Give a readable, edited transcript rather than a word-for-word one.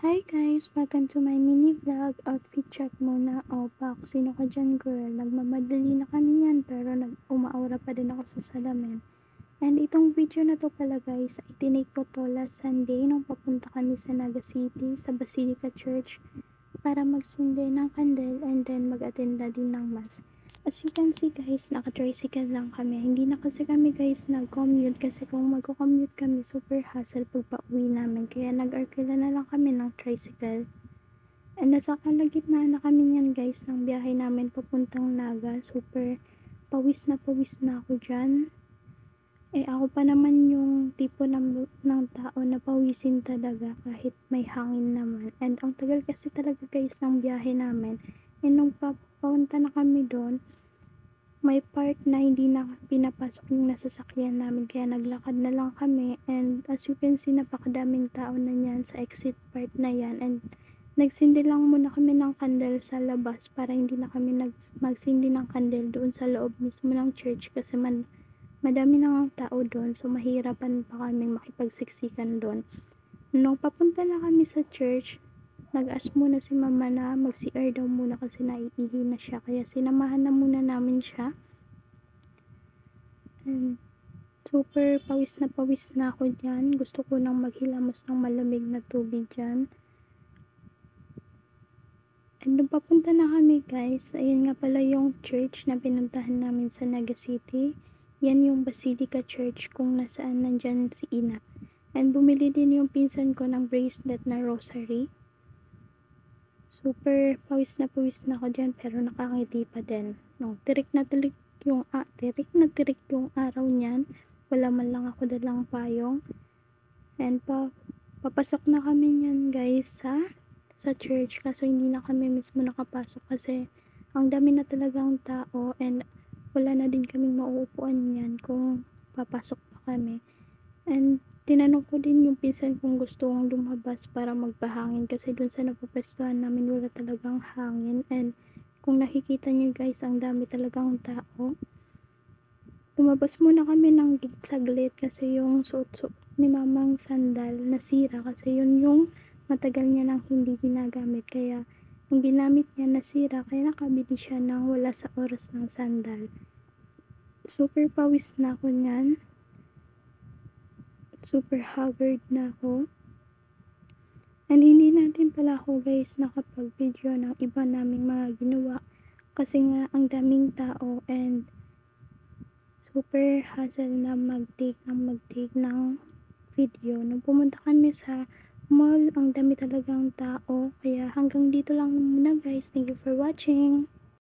Hi guys! Welcome to my mini vlog. Outfit check muna. O, pak, sino ka dyan girl? Nagmamadali na kami yan pero umaura pa din ako sa salamin. And itong video na to pala guys, itinake ko to last Sunday nung papunta kami sa Naga City, sa Basilica Church para magsindi ng candle and then mag-attenda din ng mass. As you can see guys, naka-tricycle lang kami. Hindi na kasi kami guys nag-commute kasi kung mag-commute kami, super hassle pag pauwi namin. Kaya nag-arkila na lang kami ng tricycle. And nasa kalagitnaan na kami yan guys ng biyahe namin papuntang Naga. Super pawis na ako dyan. Ako pa naman yung tipo ng tao na pawisin talaga kahit may hangin naman. And ang tagal kasi talaga guys ng biyahe namin. And nung papunta na kami doon, may part na hindi na pinapasok yung nasasakyan namin kaya naglakad na lang kami. And as you can see, napakadaming tao na yan sa exit part na yan. And nagsindi lang muna kami ng candle sa labas para hindi na kami magsindi ng candle doon sa loob mismo ng church kasi madami nang tao doon, so mahirapan pa kami makipagsiksikan doon. Nung papunta na kami sa church, nag-ask muna si mama na mag-CR daw muna kasi naiihi na siya, kaya sinamahan na muna namin siya. And super pawis na ako dyan. Gusto ko nang maghilamos ng malamig na tubig dyan. And nung papunta na kami guys, ayun nga pala yung church na pinuntahan namin sa Naga City. Yan yung Basilica Church kung nasaan nandyan si Ina. And bumili din yung pinsan ko ng bracelet na rosary. Super pawis na ako dyan pero nakangiti pa din. No, tirik na tirik yung araw niyan. Wala man lang ako dalang payong. And papasok na kami niyan guys sa church kasi hindi na kami mismo nakapasok kasi ang dami na talagang tao and wala na din kaming mauupuan yan kung papasok pa kami. And tinanong ko din yung pinsan kung gusto kong lumabas para magpahangin kasi dun sa napapwestuhan namin wala talagang hangin. And kung nakikita nyo guys, ang dami talagang tao. Lumabas muna kami ng gate saglit kasi yung suot ni mamang sandal nasira kasi yun yung matagal niya nang hindi ginagamit. Kaya yung ginamit niya nasira kaya nakabili siya ng wala sa oras ng sandal. Super pawis na ako niyan. Super haggard na ako. And hindi natin pala ako guys nakapag-video ng iba naming mga ginawa kasi nga ang daming tao and super hassle na mag-take ng video. Nung pumunta kami sa mall, ang dami talagang tao. Kaya hanggang dito lang muna guys. Thank you for watching.